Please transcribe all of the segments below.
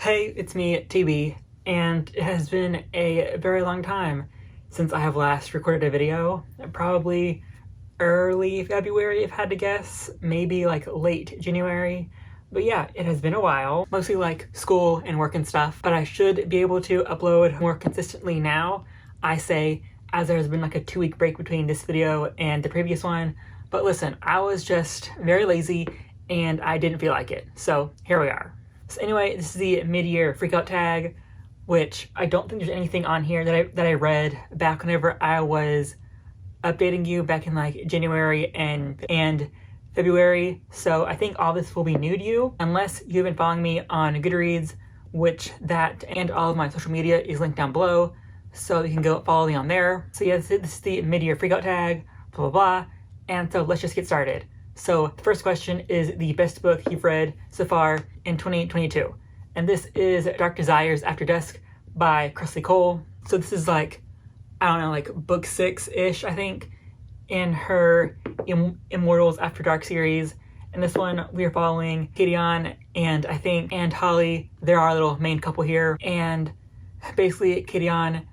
Hey, it's me, TB, and it has been a very long time since I have last recorded a video. Probably early February, if I had to guess, maybe like late January. But yeah, it has been a while, mostly like school and work and stuff, but I should be able to upload more consistently now, I say, as there's been like a 2-week break between this video and the previous one. But listen, I was just very lazy and I didn't feel like it, so here we are. So anyway, this is the mid-year Freakout Tag, which I don't think there's anything on here that I read back whenever I was updating you back in like January and February. So I think all this will be new to you, unless you've been following me on GoodReads, which that and all of my social media is linked down below, so you can go follow me on there. So yeah, this is the mid-year Freakout Tag, blah, blah, blah. And so let's just get started. So the first question is the best book you've read so far in 2022. And this is Dark Desires After Dusk by Cressly Cole. So this is like, I don't know, like book 6-ish, I think, in her Immortals After Dark series. And this one, we are following Gideon and Holly. They're our little main couple here. And basically, Gideon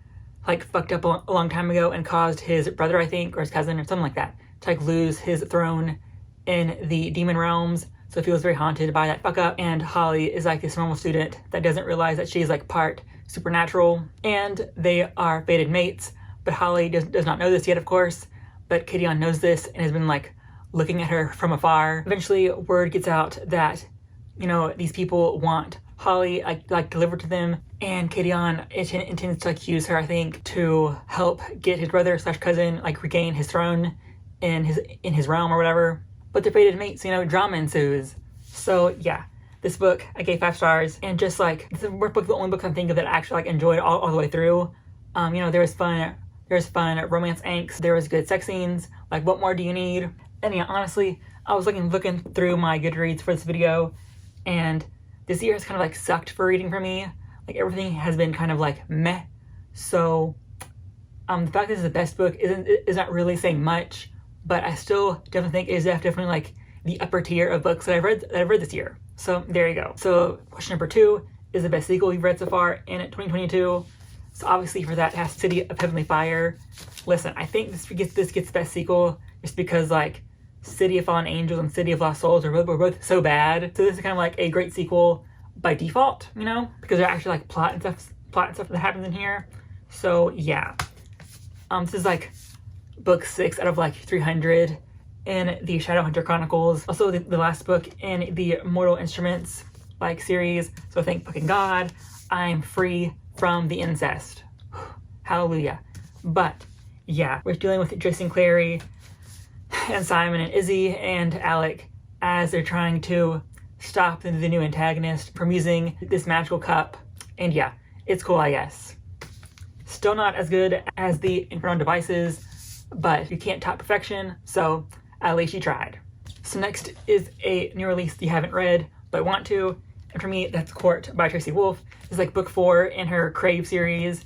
like fucked up a long time ago and caused his brother, I think, or his cousin or something like that, to like lose his throne in the demon realms. So he feels very haunted by that fuck up. And Holly is like this normal student that doesn't realize that she's like part supernatural, and they are fated mates. But Holly does not know this yet, of course. But Gideon knows this and has been like looking at her from afar. Eventually, word gets out that, you know, these people want Holly like delivered to them, and Gideon intends to like use her, I think, to help get his brother / cousin like regain his throne in his realm or whatever. But they're fated mates, you know, drama ensues. So yeah, this book I gave 5 stars, and just like this is the only book I think of that I actually like enjoyed all the way through. You know, there was fun romance angst, there was good sex scenes. Like, what more do you need? And yeah, honestly, I was looking through my Goodreads for this video, and this year has kind of like sucked for reading for me. Like, everything has been kind of like meh. So the fact that this is the best book is not really saying much, but I still definitely think it is definitely like the upper tier of books that I've read this year. So there you go. So question number 2 is the best sequel you've read so far in 2022. So obviously for that it has City of Heavenly Fire. Listen, I think this gets best sequel just because like City of Fallen Angels and City of Lost Souls were both so bad. So this is kind of like a great sequel by default, you know, because there are actually like plot and stuff that happens in here. So yeah, this is like book 6 out of like 300 in the Shadowhunter Chronicles. Also the last book in the Mortal Instruments like series. So thank fucking God I'm free from the incest. Hallelujah. But yeah, we're dealing with Jason Clary and Simon and Izzy and Alec as they're trying to stop the new antagonist from using this magical cup. And yeah, it's cool, I guess. Still not as good as the Inferno Devices, but you can't top perfection, so at least you tried. So next is a new release you haven't read but want to, and for me that's Court by Tracy Wolff. It's like book 4 in her Crave series.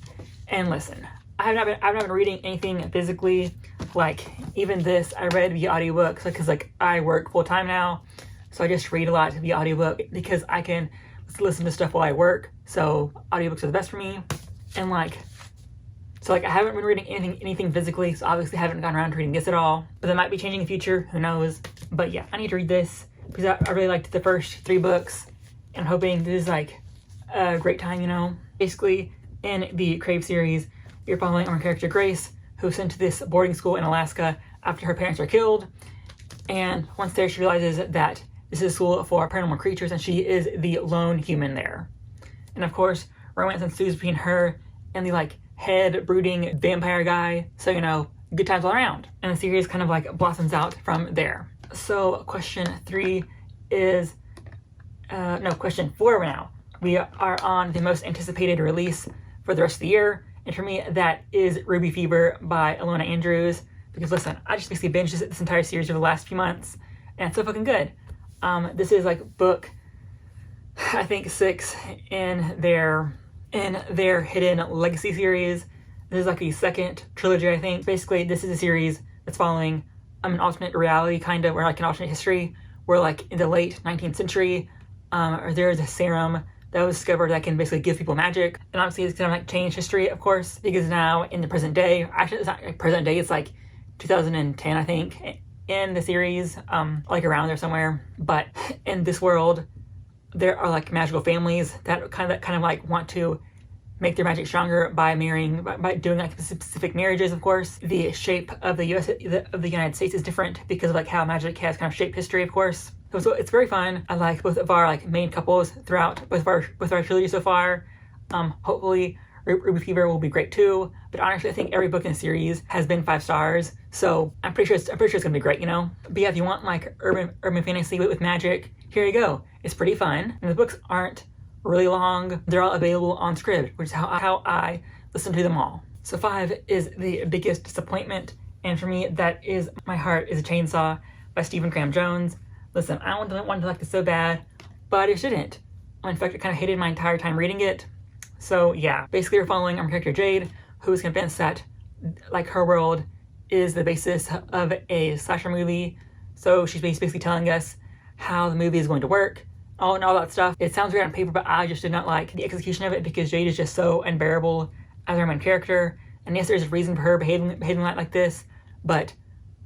And listen, I've not been reading anything physically. Like even this I read via audiobook because like I work full time now, so I just read a lot via audiobook because I can listen to stuff while I work. So audiobooks are the best for me. And like, so like I haven't been reading anything physically, so obviously I haven't gone around to reading this at all. But that might be changing in the future, who knows. But yeah, I need to read this because I really liked the first 3 books, and I'm hoping this is like a great time, you know. Basically, in the Crave series, we're following our character Grace, who's sent to this boarding school in Alaska after her parents are killed. And once there, she realizes that this is a school for paranormal creatures, and she is the lone human there. And of course, romance ensues between her and the like head brooding vampire guy, so you know, good times all around. And the series kind of like blossoms out from there. So question 3 is question 4 now. We are on the most anticipated release for the rest of the year, and for me that is Ruby Fever by Ilona Andrews. Because listen, I just basically binged this entire series over the last few months, and it's so fucking good. This is like book, I think 6 in their Hidden Legacy series. This is like the second trilogy, I think. Basically, this is a series that's following an alternate reality, kind of, or like an alternate history, where like in the late 19th century, there's a serum that was discovered that can basically give people magic. And obviously it's gonna like change history, of course, because now in the present day, actually it's not like present day, it's like 2010, I think, in the series, like around there somewhere. But in this world, there are like magical families that kind of like want to make their magic stronger by marrying, by doing like specific marriages, of course. The shape of the of the United States is different because of like how magic has kind of shaped history, of course. So it's very fun. I like both of our like main couples throughout both of our trilogy so far. Hopefully Ruby Fever will be great too. But honestly, I think every book in the series has been 5 stars. So I'm pretty sure it's gonna be great, you know? But yeah, if you want like urban fantasy with magic, here you go. It's pretty fun. And the books aren't really long. They're all available on Scribd, which is how I listen to them all. So 5 is the biggest disappointment, and for me, that is My Heart is a Chainsaw by Stephen Graham Jones. Listen, I wanted to like this so bad, but I shouldn't. In fact, I kind of hated my entire time reading it. So yeah, basically we're following our character Jade, who is convinced that like her world is the basis of a slasher movie. So she's basically telling us how the movie is going to work, all that stuff. It sounds great on paper, but I just did not like the execution of it because Jade is just so unbearable as our main character. And yes, there's a reason for her behaving like this, but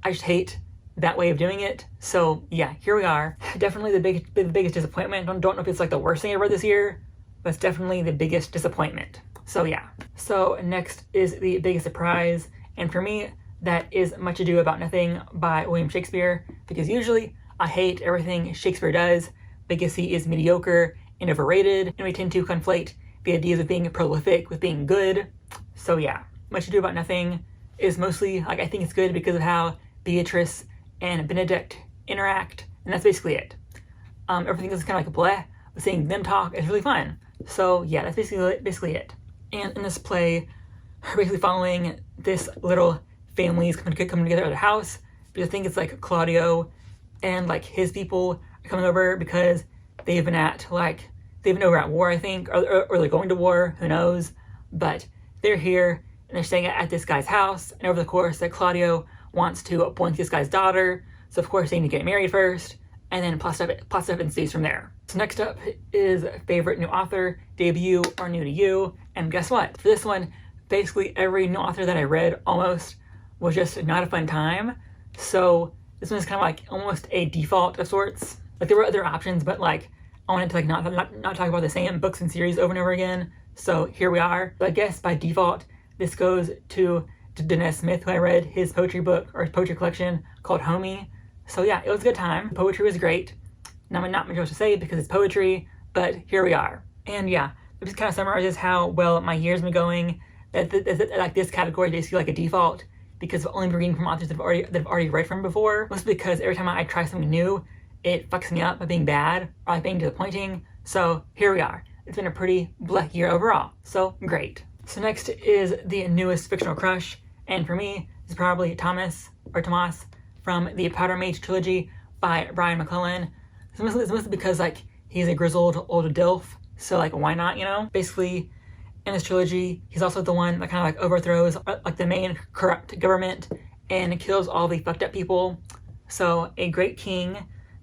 I just hate that way of doing it. So yeah, here we are. Definitely the biggest disappointment. Don't know if it's like the worst thing I read this year, but it's definitely the biggest disappointment. So yeah. So next is the biggest surprise, and for me, that is Much Ado About Nothing by William Shakespeare, because usually I hate everything Shakespeare does because he is mediocre and overrated, and we tend to conflate the ideas of being prolific with being good. So yeah, Much Ado About Nothing is mostly, like, I think it's good because of how Beatrice and Benedict interact, and that's basically it. Everything is kind of like bleh, but seeing them talk is really fun. So yeah, that's basically it. And in this play, we're basically following this little families coming together at a house, because I think it's like Claudio and like his people are coming over because they've been over at war, I think, or they're going to war, who knows, but they're here and they're staying at this guy's house, and over the course that Claudio wants to appoint this guy's daughter, so of course they need to get married first, and then plot stuff ensues from there. So next up is favorite new author, debut, or new to you, and guess what? For this one, basically every new author that I read almost was just not a fun time, so this one is kind of like almost a default of sorts. Like there were other options, but like I wanted to like not talk about the same books and series over and over again, so here we are. But I guess by default, this goes to Dennis Smith, who I read his poetry book or his poetry collection called Homie. So yeah, it was a good time. The poetry was great. Not much else to say because it's poetry, but here we are. And yeah, it just kind of summarizes how well my year's been going. Like this category is basically like a default because I've only been reading from authors that I've already read from before. Mostly because every time I try something new, it fucks me up by being bad or like being disappointing. So here we are. It's been a pretty bleh year overall. So great. So next is the newest fictional crush, and for me, it's probably Thomas from the Powder Mage trilogy by Brian McClellan. It's mostly because like he's a grizzled old DILF, so like why not, you know? Basically, in this trilogy, he's also the one that kind of like overthrows like the main corrupt government and kills all the fucked up people. So a great king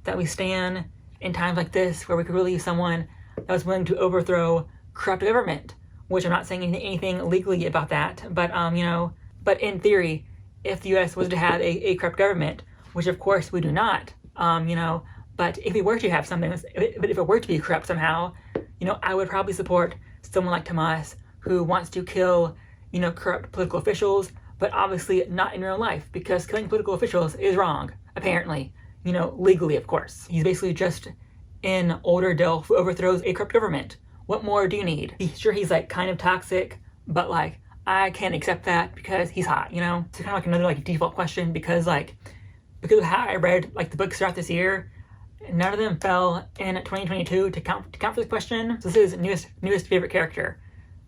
that we stan in times like this where we could really use someone that was willing to overthrow corrupt government, which I'm not saying anything legally about that, but you know, but in theory, if the US was to have a corrupt government, which of course we do not, you know, but if we were to have something, but if it were to be corrupt somehow, you know, I would probably support someone like Tomas who wants to kill, you know, corrupt political officials, but obviously not in real life because killing political officials is wrong, apparently, you know, legally, of course. He's basically just an older DILF who overthrows a corrupt government. What more do you need? Sure, he's like kind of toxic, but like I can't accept that because he's hot, you know? It's kind of like another like default question because of how I read like the books throughout this year, none of them fell in 2022 to count for this question. So this is newest favorite character.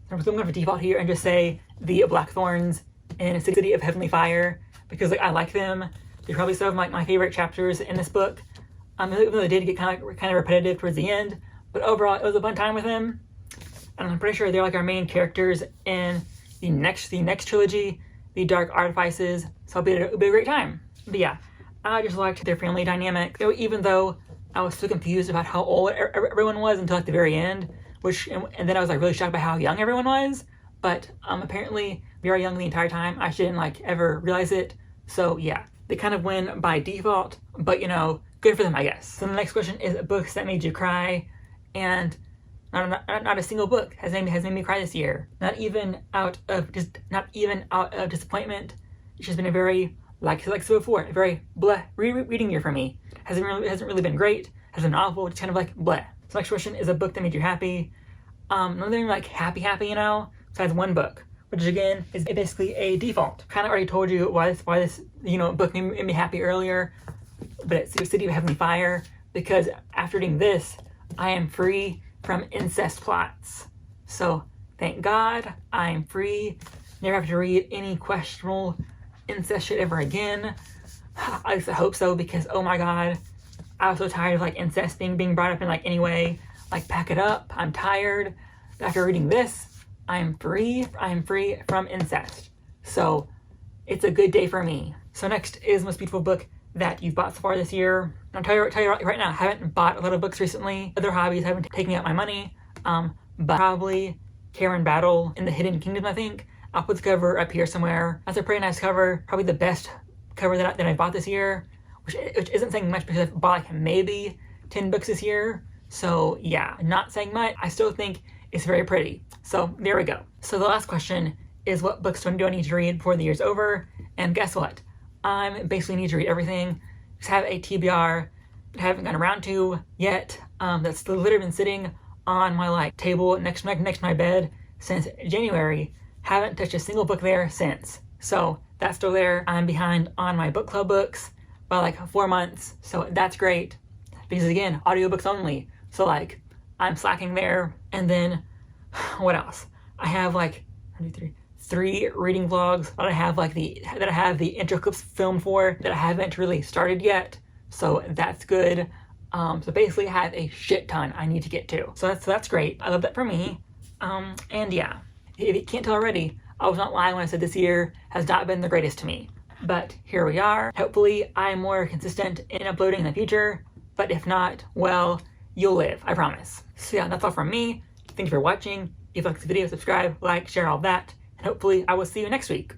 So I'm going to default here and just say the Blackthorns in City of Heavenly Fire because like I like them. They're probably some of my favorite chapters in this book. Even though they did get kind of repetitive towards the end, but overall it was a fun time with them. And I'm pretty sure they're like our main characters in the next trilogy, The Dark Artifices. So it'll be a great time. But yeah, I just liked their family dynamic. Even though I was so confused about how old everyone was until like the very end, and then I was like really shocked by how young everyone was. But apparently we are young the entire time. I shouldn't like ever realize it. So yeah, they kind of win by default, but you know, good for them, I guess. So the next question is books that made you cry, and not a single book has made me cry this year. Not even out of disappointment. It's just been a very, like I said before, a very bleh reading year for me. Hasn't really been great. Hasn't been awful. Just kind of like bleh. So next question is a book that made you happy. Nothing like happy, you know, besides one book, which again is basically a default. Kind of already told you why this you know book made me happy earlier, but it's City of Heavenly Fire, because after reading this, I am free from incest plots. So thank God I am free. Never have to read any questionable incest shit ever again. I just hope so, because oh my God, I was so tired of like incest being brought up in like any way. Like, pack it up. I'm tired. After reading this, I'm free from incest. So it's a good day for me. So next is the most beautiful book that you've bought so far this year. I'll tell you right now, I haven't bought a lot of books recently. Other hobbies have been taking out my money. But probably Karen Battle in the Hidden Kingdom, I think. I'll put the cover up here somewhere. That's a pretty nice cover. Probably the best cover that I bought this year, which isn't saying much because I've bought like maybe 10 books this year. So yeah, not saying much. I still think it's very pretty. So there we go. So the last question is, what books do I need to read before the year's over? And guess what? I basically need to read everything. Just have a TBR that I haven't gotten around to yet. That's literally been sitting on my like table next to my bed since January. Haven't touched a single book there since. So that's still there. I'm behind on my book club books by like 4 months. So that's great, because again, audiobooks only. So like I'm slacking there. And then what else? I have like 3 reading vlogs that I have the intro clips filmed for that I haven't really started yet. So that's good. So basically I have a shit ton I need to get to. So that's great. I love that for me. And yeah, if you can't tell already, I was not lying when I said this year has not been the greatest to me. But here we are. Hopefully I'm more consistent in uploading in the future. But if not, well, you'll live, I promise. So yeah, that's all from me. Thank you for watching. If you like this video, subscribe, like, share, all that. And hopefully I will see you next week.